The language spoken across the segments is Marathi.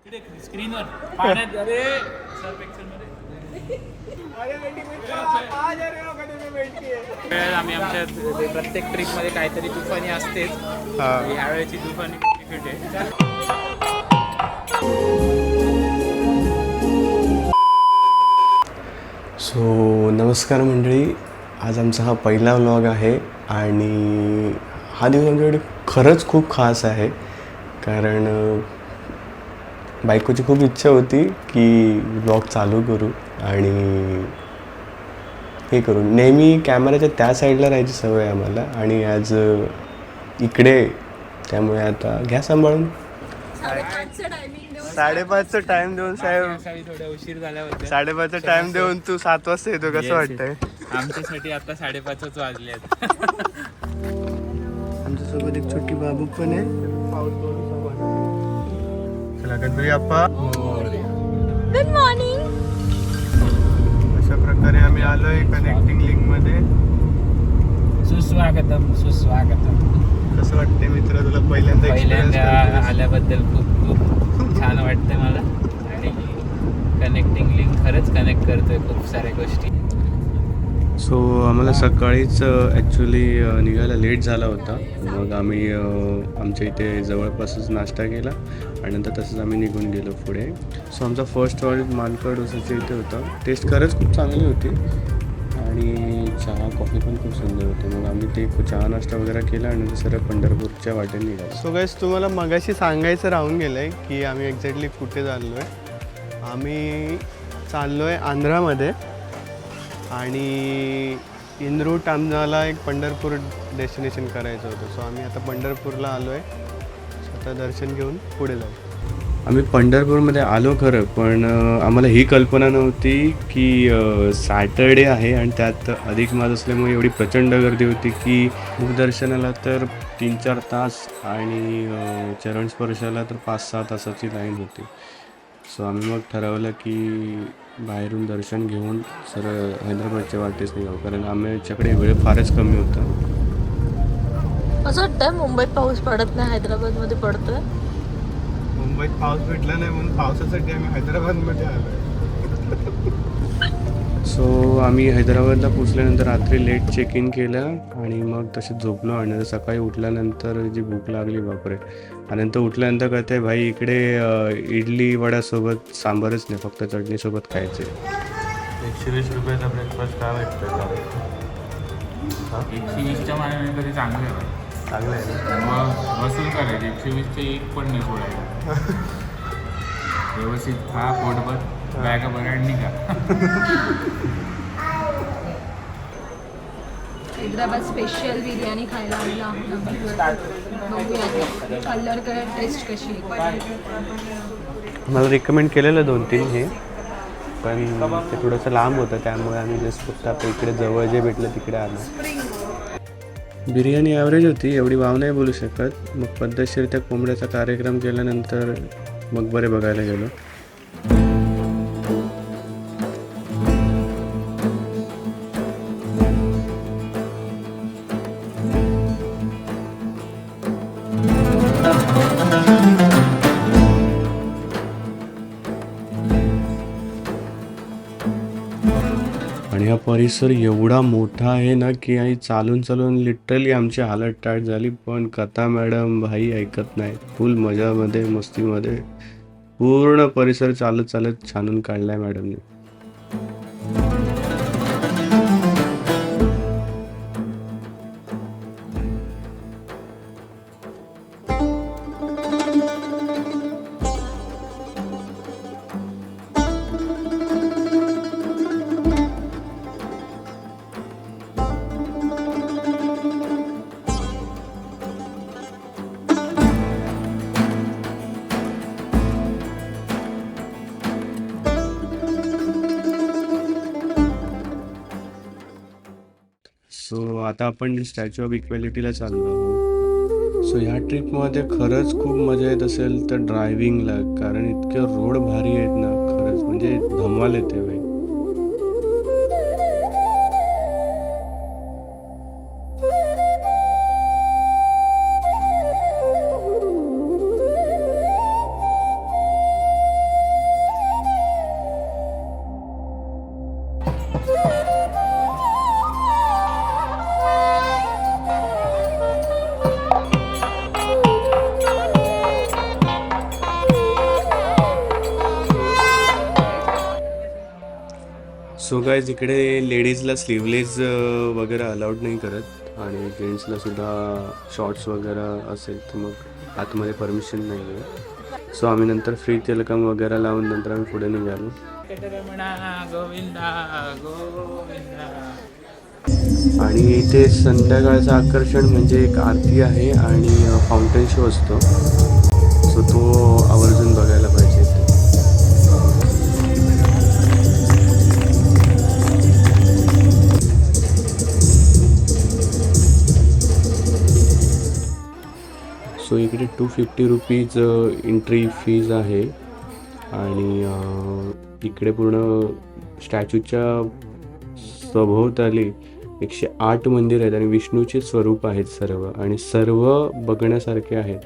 स्क्रीनवर पाण्यात अरे आम्ही आमच्या प्रत्येक ट्रिप मध्ये काहीतरी तुफानी असतेच. यावेळेची तुफानी क्रिकेट आहे. सो नमस्कार मंडळी, आज आमचा हा पहिला व्लॉग आहे आणि हा दिवस आमच्याकडे खरंच खूप खास आहे. कारण बायकोची खूप इच्छा होती की व्लॉग चालू करू आणि हे करू. नेहमी कॅमेऱ्याच्या त्या साईडला राहायची सवय आहे आम्हाला आणि आज इकडे, त्यामुळे आता घ्या सांभाळून. 5:30चा टाइम देऊन साहेब, थोडा उशीर झाला होता. 5:30चा टाइम देऊन तू 7 वाजता येतो, कसं वाटतंय? आमच्यासाठी आता 5:30च वाजले आहेत. आमच्यासोबत एक छोटी बाबू पण आहे. चला गणपती बाप्पा, गुड मॉर्निंग. अशा प्रकारे आम्ही आलोय कनेक्टिंग लिंक मध्ये. सुस्वागतम सुस्वागतम. कसं वाटतंय मित्र तुला पहिल्यांदा आल्याबद्दल खूप खूप छान वाटतंय मला. आणि कनेक्टिंग लिंक खरंच कनेक्ट करतोय खूप साऱ्या गोष्टी. सो आम्हाला सकाळीच ॲक्च्युली निघायला लेट झाला होता. मग आम्ही आमच्या इथे जवळपासच नाश्ता केला आणि नंतर तसंच आम्ही निघून गेलो पुढे. सो आमचा फर्स्ट ऑर्डर मालकड डोसाच्या इथे होता. टेस्ट खरंच खूप चांगली होती आणि चहा कॉफी पण खूप सुंदर होती. मग आम्ही ते चहा नाश्ता वगैरे केला आणि नंतर सरळ पंढरपूरच्या वाटेने निघालो. सो गाईस, तुम्हाला मगाशी सांगायचं राहून गेलं आहे की आम्ही एक्झॅक्टली कुठे चाललो आहे. आम्ही चाललो आहे आंध्रामध्ये आणि इन रूट आम्हाला एक पंढरपूर डेस्टिनेशन करायचं होतं. सो आम्ही आता पंढरपूरला आलो आहे. स्वतः दर्शन घेऊन पुढे जाऊ. आम्ही पंढरपूरमध्ये आलो खरं, पण आम्हाला ही कल्पना नव्हती की सॅटर्डे आहे आणि त्यात अधिक मास असल्यामुळे एवढी प्रचंड गर्दी होती की मुखदर्शनाला तर 3-4 तास आणि चरण स्पर्शाला तर 5-6 तासाची लाईन होती. सो आम्ही मग ठरवलं की बाहेरून दर्शन घेऊन सरळ हैदराबादच्या वाटेच निघावं, कारण आमच्याकडे वेळ फारच कमी होता. असं वाटतं मुंबईत पाऊस पडत नाही, हैदराबादमध्ये पडतोय. मुंबईत पाऊस भेटला नाही म्हणून पावसासाठी आम्ही हैदराबादमध्ये आलो आहे. सो आम्ही हैदराबादला पोचल्यानंतर रात्री लेट चेक इन केलं आणि मग तसे झोपलो आणि सकाळी उठल्यानंतर जी भूक लागली बापरे. आणि नंतर उठल्यानंतर कळतंय भाई इकडे इडली वड्यासोबत सांबारच नाही, फक्त चटणीसोबत खायचे. 120 रुपयाचा ब्रेकफास्ट काय वाटतं? 120च्या मानाने कधी चांगलं आहे. चांगलं आहे. मग वसूल करायचे. 120चे एक पण नाही सोडायचं. व्यवस्थित खा, पोटभर, बॅगा भर आणि निघा. हैदराबाद स्पेशल बिर्याणी खायला आलेला कलर कर टेस्ट कशी आहे. मला रिकमेंड केलेलं 2-3 हे, पण ते थोडंसं लांब होतं त्यामुळे आम्ही जस्ट फक्त आता इकडे जवळ जे भेटलं तिकडे आलो. बिर्याणी ॲव्हरेज होती, एवढी वाव नाही बोलू शकत. मग पद्धतशीर त्या कोंबड्याचा कार्यक्रम केल्यानंतर मग बरे बघायला गेलो. आणि हा परिसर एवढा मोठा आहे ना की आई चालून चालून लिटरली आमची हालत टाट झाली. पण कथा मॅडम भाई ऐकत नाही, फुल मजामध्ये मस्तीमध्ये पूर्ण परिसर चालत चालत छानून काढलाय मॅडमने. सो आता आपण स्टॅच्यू ऑफ इक्वॅलिटीला चाललो आहोत. सो ह्या ट्रिपमध्ये खरंच खूप मजा येत असेल तर ड्रायव्हिंगला, कारण इतके रोड भारी आहेत ना, खरंच म्हणजे धमाल येते बाई. सो गाईज इकडे लेडीजला स्लीवलेस वगैरे अलाउड नाही करत आणि जेंट्सला सुद्धा शॉर्ट्स वगैरे असेल तर मग आतमध्ये परमिशन नाही आहे. सो आम्ही नंतर फ्री तिलकम वगैरे लावून नंतर आम्ही पुढे निघालो. गोविंदा गोविंदा. आणि इथे संध्याकाळचं आकर्षण म्हणजे एक आरती आहे आणि फाउंटेन शो असतो. सो तो आवर्जून बघायला पाहिजे. सो इकडे 250 रुपीज एंट्री फीज आहे आणि इकडे पूर्ण स्टॅच्यूच्या सभोवताली 108 मंदिर आहेत आणि विष्णूचे स्वरूप आहेत सर्व आणि सर्व बघण्यासारखे आहेत.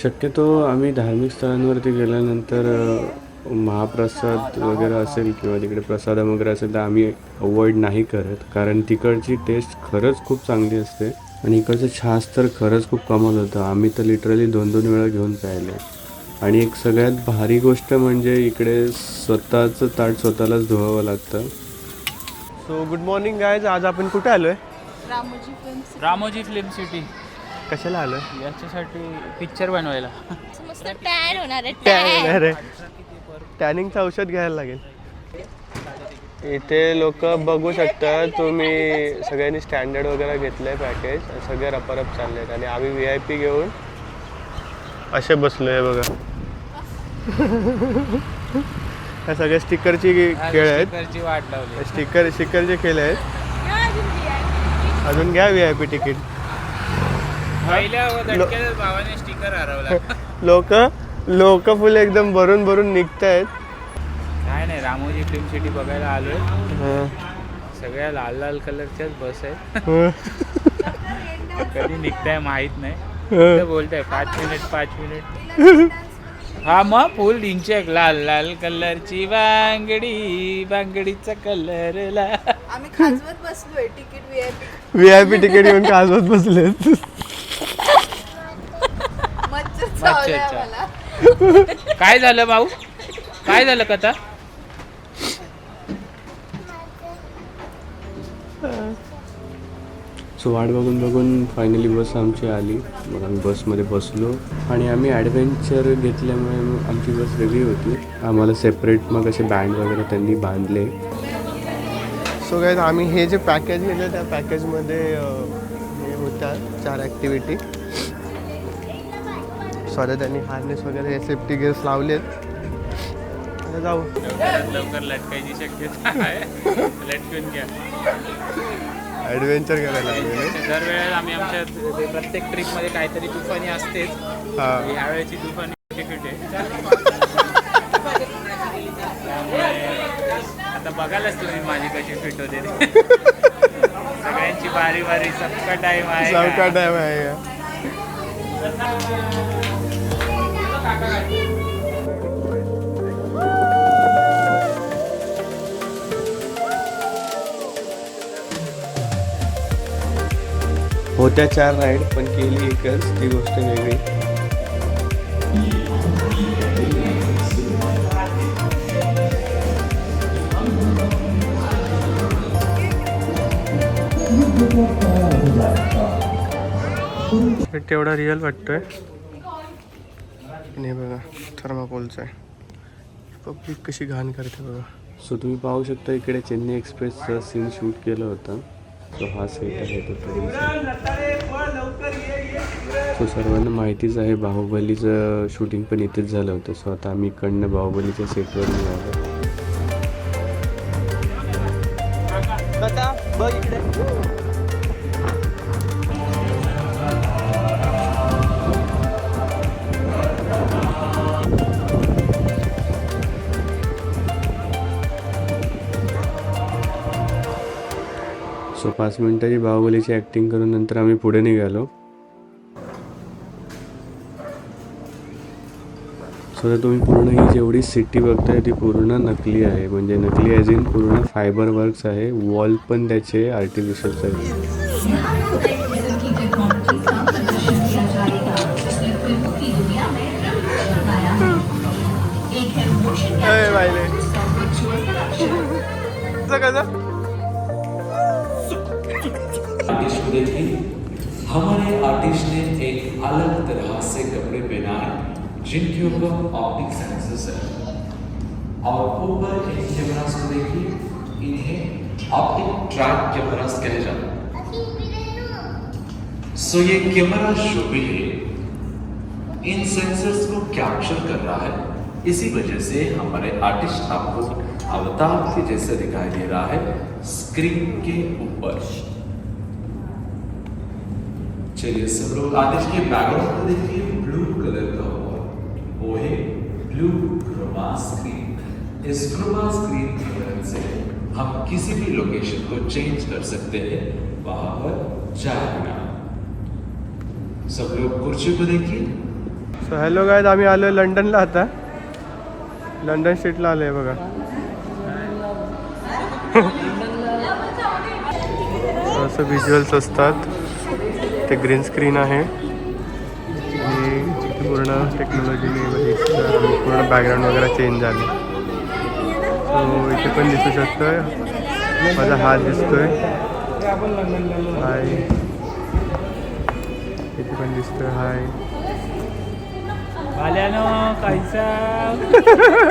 शक्यतो आम्ही धार्मिक स्थळांवरती गेल्यानंतर महाप्रसाद वगैरे असेल किंवा तिकडे प्रसाद वगैरे असेल तर आम्ही अवॉइड नाही करत, कारण तिकडची टेस्ट खरंच खूप चांगली असते आणि इकडचं छास तर खरंच खूप कमाल होतं. आम्ही तर लिटरली 2-2 वेळा घेऊन प्यायले. आणि एक सगळ्यात भारी गोष्ट म्हणजे इकडे स्वतःचं ताट स्वतःलाच धुवावं लागतं. So good morning guys. आज आपण कुठे आलो आहे? Ramoji film city. कशाला आलो? याच्यासाठी पिक्चर बनवायला. मस्त टॅन होणार आहे. टॅनिंगचं औषध घ्यायला लागेल. इथे लोक बघू शकता तुम्ही, सगळ्यांनी स्टँडर्ड वगैरे घेतलंय पॅकेज, सगळे रपारप चालले आहेत आणि आम्ही VIP घेऊन असे बसलोय बघा. ह्या सगळ्या स्टिकरची खेळ आहेत. वाट लावली. स्टिकरचे खेळ आहेत. अजून घ्या VIP तिकीट. पहिल्या धडक्यात भावाने स्टिकर हरवला. लोक फुल एकदम भरून निघतायत. काय नाही, रामोजी फिल्म सिटी बघायला आलोय. सगळ्या लाल लाल कलरच्याच बस आहेत. कधी निघताय माहित नाही. बोलताय 5 मिनिट. हा मग फुल इंचेक लाल लाल कलरची बांगडीचा कलरला. आम्ही खाजवत बसलोय तिकीट VIP तिकीट घेऊन खाजवत बसले. काय झालं भाऊ? काय झालं कथा? सो वाट बघून फायनली बस आमची आली. मग आम्ही बसमध्ये बसलो आणि आम्ही ॲडव्हेंचर घेतल्यामुळे आमची बस वेगळी होती. आम्हाला सेपरेट मग असे बँड वगैरे त्यांनी बांधले. सो गाईज आम्ही हे जे पॅकेज घेतलं त्या पॅकेजमध्ये हे होत्या 4 ॲक्टिव्हिटी. सॉरी त्यांनी हार्नेस वगैरे सेफ्टी गिअर्स लावलेत. आता जाऊ. लवकर लटकायची शक्यता आहे. लटकून घ्या. ॲडव्हेंचर करायला लागले. दरवेळेला आम्ही आमच्या प्रत्येक ट्रिपमध्ये काहीतरी तुफानी असतेच. यावेळेची तुफानी तिकीट आहे. आता बघायलाच तुम्ही माझी कशी फिट होते. सगळ्यांची बारी सबका टाइम आहे. होत्या 4 राईड पण केली एकच, ती गोष्ट वेगळी. तेवढा रिअल वाटतोय. नाही बघा, थर्माकोलचा आहे. पब्लिक कशी घाण करते बघा. सो तुम्ही पाहू शकता इकडे चेन्नई एक्सप्रेसचा सीन शूट केलं होतं. सो हा सेट आहे तो. सो सर्वांना माहितीच आहे बाहुबलीचं शूटिंग पण इथेच झालं होतं. सो आता आम्ही इकडनं बाहुबलीच्या सेटवर निघालो. बघ इकडे. सो 5 मिनिटाची बाहुबलीची ॲक्टिंग करून नंतर आम्ही पुढे निघालो. सो तुम्ही पूर्ण ही जेवढी सिटी बघताय ती पूर्ण नकली आहे, म्हणजे नकली ॲज इन पूर्ण फायबर वर्क्स आहे. वॉल पण त्याचे आर्टिफिशियल्स आहेत. आर्टिस्ट को देखिए, हमारे आर्टिस्ट ने एक अलग तरह से कपड़े पहना है जिनके ऊपर ऑप्टिक सेंसर्स है और ऊपर इन कैमरास को देखिए, इन्हें ऑप्टिक ट्रैक कैमरास कहे जाते हैं. सो ये कैमरा जो भी है इन सेंसर्स को कैप्चर कर रहा है. इसी वजह से हमारे आर्टिस्ट आपको अवतार के जैसे दिखाई दे रहा है स्क्रीन के ऊपर. चलिए सब लोग आर्टिस्ट के बैकग्राउंड को देखिए, ब्लू कलर का वो है ब्लू क्रोमा स्क्रीन. इस क्रोमा स्क्रीन की मदद से हम किसी भी लोकेशन को चेंज कर सकते हैं वहां पर जाएगा. सब लोग कुर्सी को देखिए. सो हॅलो गाईज, आम्ही आलो आहे लंडनला. आता लंडन स्ट्रीटला आलो आहे बघा. असं व्हिज्युअल्स असतात. ते ग्रीन स्क्रीन आहे आणि पूर्ण टेक्नॉलॉजीने पूर्ण बॅकग्राऊंड वगैरे चेंज झाले. सो इथे पण दिसू शकतोय, माझा हात दिसतोय. हाय, इथे पण दिसतोय. हाय भाल्यानो कायचा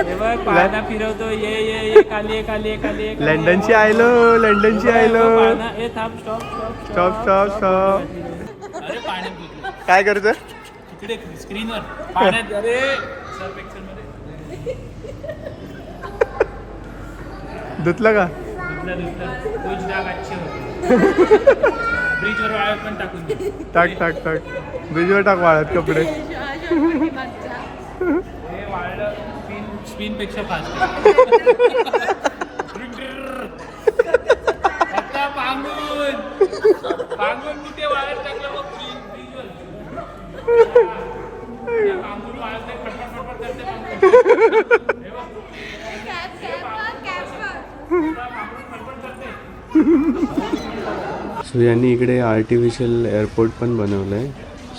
हे बघ पाळणा फिरवतो. ये ये ये खाली ये, खाली ये, खाली ये. लंडनची आयलो, लंडनची आयलो. पाळणा ए थांब, stop stop stop stop stop. अरे पाण्यात गुंतलो. काय करतोय? तिकडे स्क्रीनवर पाण्यात. अरे सर्फ एक्सेल मध्ये धुतलं का? दुसरा तोच डाग अच्छे होते. ब्रिजवर वाळत पण टाकून दे. टाक टाक टाक, ब्रिजवर टाक वाळत कपडे. हे वाळलं स्पिन पेक्षा फास्ट. आता पांगून कुठे वाळत टाकलं मग ब्रिजवर. पांगून वाळत नाही, फटफट फटफट करते पांगून. हे बघ. सो यांनी इकडे आर्टिफिशियल एअरपोर्ट पण बनवलं आहे.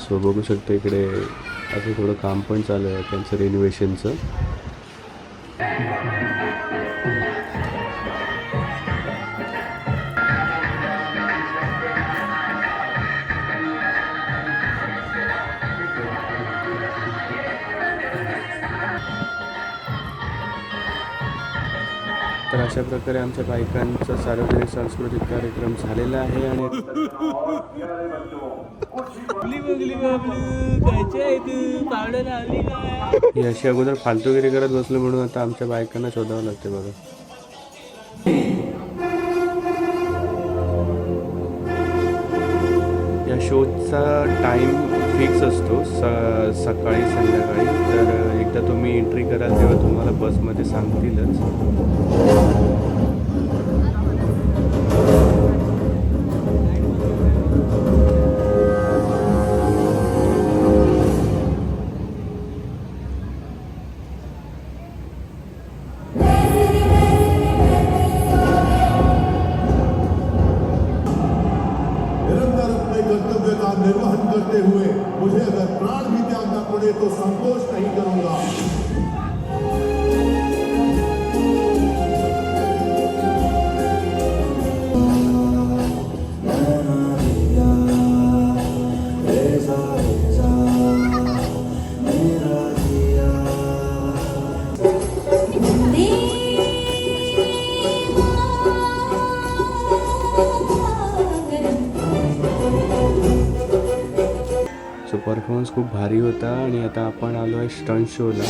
सो बघू शकतो इकडे असं थोडं काम पण चालू आहे त्यांचं रिनोव्हेशनचं. तर अशा प्रकारे आमच्या बायकांचा सार्वजनिक सांस्कृतिक कार्यक्रम झालेला आहे. आणि ही अशी अगोदर फालतूगिरी करत बसलो म्हणून आता आमच्या बायकांना शोधावं लागते बघा. या शोचा टाईम फिक्स असतो सकाळी संध्याकाळी. तर एकदा तुम्ही एंट्री कराल तेव्हा तुम्हाला बसमध्ये सांगतीलच. कर्तव्य का निर्वहन करते हुए मुझे अगर प्राण भी त्यागना पड़े तो संकोच नहीं करूंगा. सो परफॉर्मन्स खूप भारी होता. आणि आता आपण आलो आहे स्टंट शोला.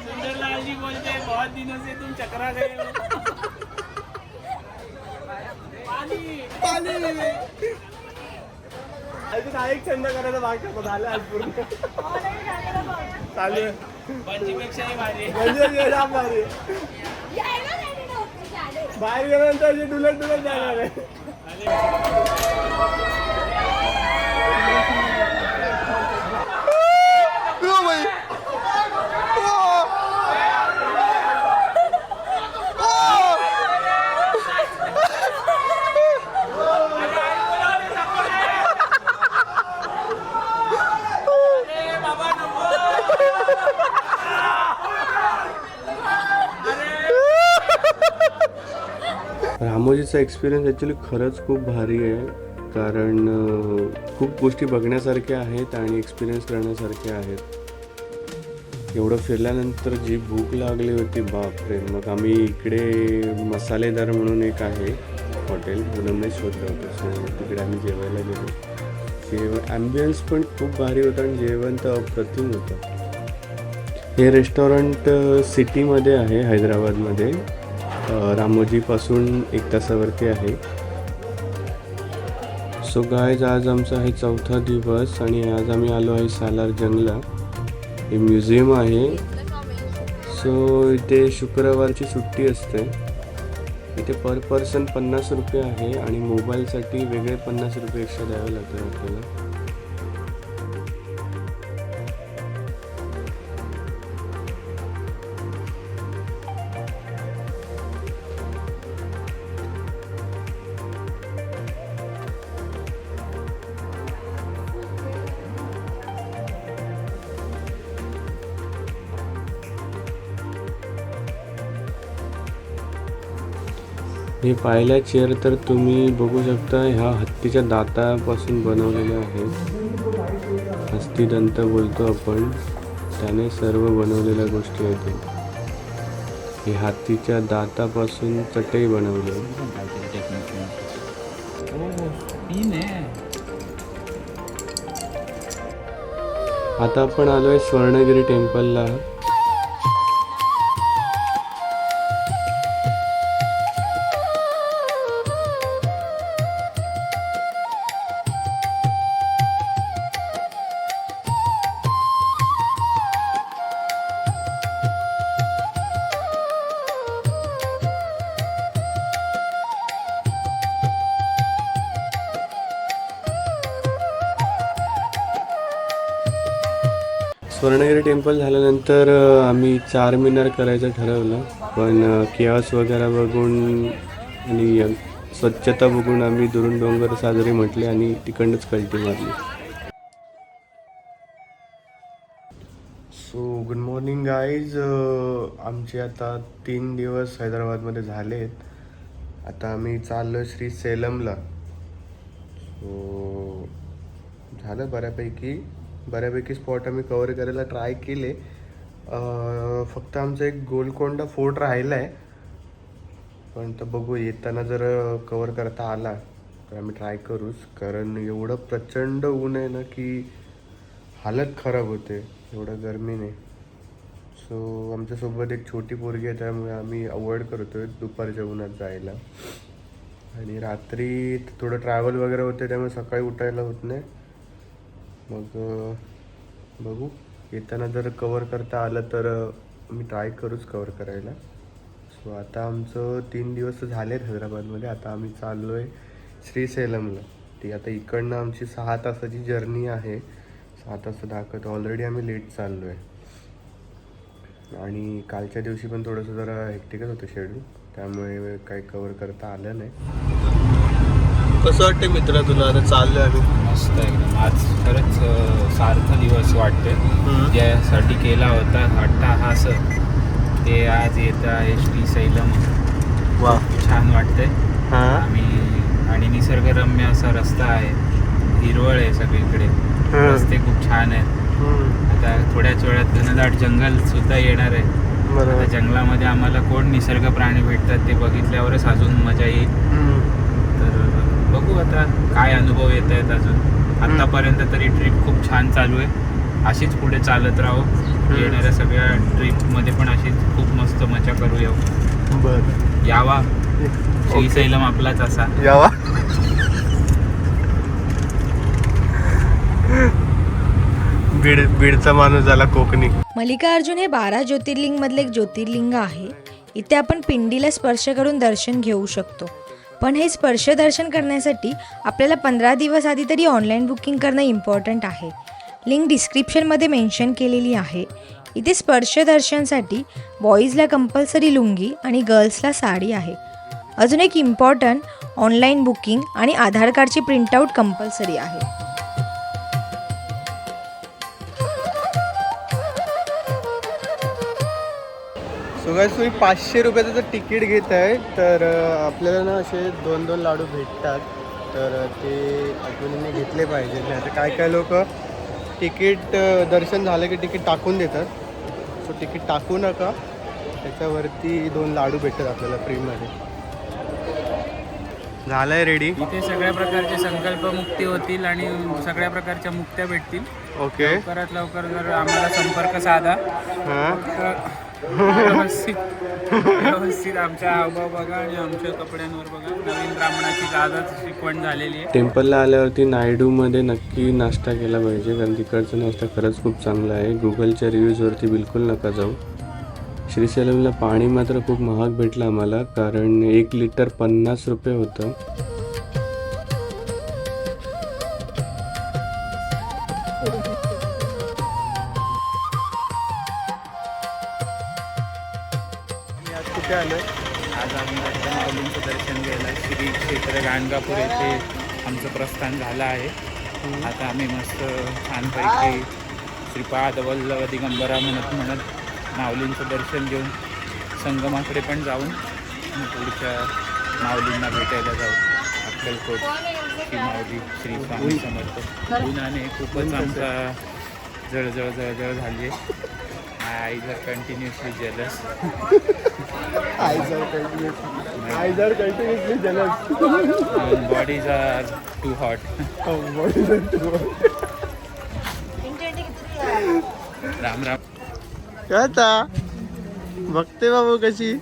सुंदरलाल जी बोलते हैं बहुत दिनों से तुम चकरा गए हो. अजून हा एक छंद करायचा बाकी होता, झालं आज पूर्ण चालू आहे. पंचीपेक्षाही भारी. म्हणजे जाम भारी. बाहेर गेल्यानंतर अशी डुलत जाणार आहे. रामोजीचा एक्सपिरियन्स ॲक्च्युली खरंच खूप भारी आहे, कारण खूप गोष्टी बघण्यासारख्या आहेत आणि एक्सपिरियन्स करण्यासारख्या आहेत. एवढं फिरल्यानंतर जी भूक लागली होती बापरे. मग आम्ही इकडे मसालेदार म्हणून एक आहे हॉटेल, म्हणून नाही शोधलं होतं. सो तिकडे आम्ही जेवायला गेलो. जेवण ॲम्बियन्स पण खूप भारी होतं आणि जेवण तर अप्रतिम होतं. हे रेस्टॉरंट सिटीमध्ये आहे हैदराबादमध्ये. रामोजीपासून 1 तासावरती आहे. सो गाईज आज आमचा आहे 4था दिवस आणि आज आम्ही आलो आहे सालार जंगला. हे म्युझियम आहे. सो इथे शुक्रवारची सुट्टी असते. इथे पर पर्सन 50 रुपये आहे आणि मोबाईलसाठी वेगळे 50 रुपये एक्स्ट्रा द्यावे लागतात आपल्याला. हे पाहिल्या चेअर तर तुम्ही बघू शकता, ह्या हत्तीच्या दातापासून बनवलेल्या आहेत. हस्तिदंत बोलतो आपण, त्याने सर्व बनवलेल्या गोष्टी आहेत. हे हातीच्या दातापासून चटई बनवली. आता आपण आलोय स्वर्णगिरी टेम्पलला. स्वर्णगिरी टेम्पल झाल्यानंतर आम्ही चारमिनार करायचं ठरवलं, पण कियास वगैरे बघून आणि स्वच्छता बघून आम्ही दुरून डोंगर साजरे म्हटले आणि तिकडनंच कल्टी मारली. So good morning guys. आमचे आता 3 दिवस हैदराबादमध्ये झालेत. आता आम्ही चाललो आहे श्री सेलमला. सो झालं बऱ्यापैकी स्पॉट आम्ही कवर करायला ट्राय केले. फक्त आमचा एक गोलकोंडा फोर्ट राहिला आहे, पण तर बघू येताना जर कवर करता आला तर आम्ही ट्राय करूच, कारण एवढं प्रचंड ऊन आहे ना की हालत खराब होते एवढं गरमीने. सो आमच्यासोबत एक छोटी पोरगी आहे, त्यामुळे आम्ही अवॉइड करतो आहे दुपारच्या उन्हात जायला. आणि रात्री थोडं ट्रॅव्हल वगैरे होते, त्यामुळे सकाळी उठायला होत नाही. मग बघू येताना जर कवर करता आलं तर मी ट्राय करूच कवर करायला. सो आता आमचं 3 दिवस झालेत हैदराबादमध्ये. आता आम्ही चाललो आहे श्रीसेलमला. ती आता इकडनं आमची 6 तासाची जर्नी आहे. 6 तास दाखवतो. ऑलरेडी आम्ही लेट चाललो आहे आणि कालच्या दिवशी पण थोडंसं जरा हेक्टिकच होतं शेड्यूल, त्यामुळे काही कवर करता आलं नाही. कसं वाटतं मित्र तुला आता चाललोय आम्ही? मस्त एकदम. आज खरंच सार्थ दिवस वाटते. ज्यासाठी केला होता अट्टाहास ते आज येत आहे श्रीशैलम. वा छान वाटतंय. आम्ही आणि निसर्गरम्य असा रस्ता आहे, हिरवळ आहे सगळीकडे, रस्ते खूप छान आहेत. आता थोड्याच वेळात घनदाट जंगल सुद्धा येणार आहे. आता जंगलामध्ये आम्हाला कोण निसर्ग प्राणी भेटतात ते बघितल्यावरच अजून मजा येईल. तर बघू आता काय अनुभव येत आहेत अजून. आत्तापर्यंत तरी ट्रिप खूप छान चालू आहे. अशीच पुढे चालत राहू. येणाऱ्या सगळ्या ट्रिपमध्ये पण अशीच खूप मस्त मजा करूया. बरं यावा श्रीशैलम आपलाच असा. यावा. बीडचा माणूस झाला कोकणी. मल्लिकार्जुन हे 12 ज्योतिर्लिंगमधले एक ज्योतिर्लिंग आहे. इथे आपण पिंडीला स्पर्श करून दर्शन घेऊ शकतो. पण हे स्पर्श दर्शन करण्यासाठी आपल्याला 15 दिवस आधी तरी ऑनलाईन बुकिंग करणं इम्पॉर्टंट आहे. लिंक डिस्क्रिप्शनमध्ये मेन्शन केलेली आहे. इथे स्पर्श दर्शनसाठी बॉईजला कंपल्सरी लुंगी आणि गर्ल्सला साडी आहे. अजून एक इम्पॉर्टंट, ऑनलाईन बुकिंग आणि आधार कार्डची प्रिंटआउट कंपल्सरी आहे. सो गाईस, तुम्ही 500 रुपयाचं तिकीट घेत आहे तर आपल्याला ना असे 2-2 लाडू भेटतात. तर ते अजून घेतले पाहिजे. नाही तर काय लोक तिकीट दर्शन झालं की तिकीट टाकून देतात. सो तिकीट टाकू नका, त्याच्यावरती 2 लाडू भेटतात आपल्याला फ्रीमध्ये. झालंय रेडी. इथे सगळ्या प्रकारचे संकल्प मुक्ती होतील आणि सगळ्या प्रकारच्या मुक्त्या भेटतील. ओके. लवकरात लवकर जर आम्हाला संपर्क साधा हां, तर व्यवस्थित आमच्या हावभाव बघा आणि आमच्या कपड्यांवर बघा. नवीन ब्राह्मणाची आजच शिकवण झालेली आहे. टेम्पलला आल्यावरती नायडूमध्ये नक्की नाश्ता केला पाहिजे, कारण तिकडचा नाश्ता खरंच खूप चांगला आहे. गुगलच्या रिव्ह्यूजवरती बिलकुल नका जाऊ. श्रीशैलमला पाणी मात्र खूप महाग भेटलं आम्हाला, कारण 1 लिटर 50 रुपये होतं. कुठे आलोय? आज आम्ही दत्त माऊलींचं दर्शन घ्यायला श्री क्षेत्र गाणगापूर येथे आमचं प्रस्थान झालं आहे. आता आम्ही मस्त छानपैकी श्रीपाद वल्लभ दिगंबरा म्हणत माऊलींचं दर्शन घेऊन संगमाकडे पण जाऊन मग पुढच्या माऊलींना भेटायला जाऊ. अक्कलकोट श्री माऊली श्री स्वामी समर्थ. उन्हाने खूपच आमचा जळजळ झाली आहे. Eyes are continuously jealous. Bodies are too hot. Ram Ram. आता बघते बाबू कशी.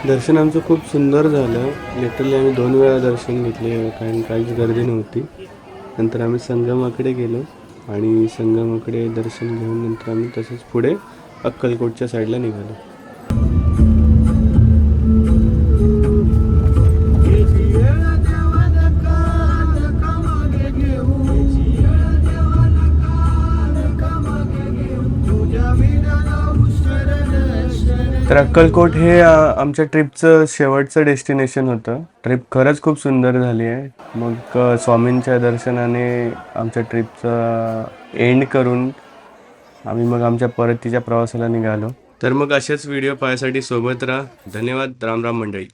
दर्शन आमचं खूप सुंदर झालं. लिटरली आम्ही 2 वेळा दर्शन घेतले, कारण काहीच गर्दी नव्हती. नंतर आम्ही संगमाकडे गेलो आणि संगमाकडे दर्शन घेऊन नंतर आम्ही तसंच पुढे अक्कलकोटच्या साईडला निघालो. तर अक्कलकोट हे आमच्या ट्रिपचं शेवटचं डेस्टिनेशन होतं. ट्रिप खरंच खूप सुंदर झाली आहे. मग स्वामींच्या दर्शनाने आमच्या ट्रिपचं एंड करून आम्ही मग आमच्या परतीच्या प्रवासाला निघालो. तर मग असेच व्हिडिओ पाहण्यासाठी सोबत राहा. धन्यवाद. राम राम मंडळी.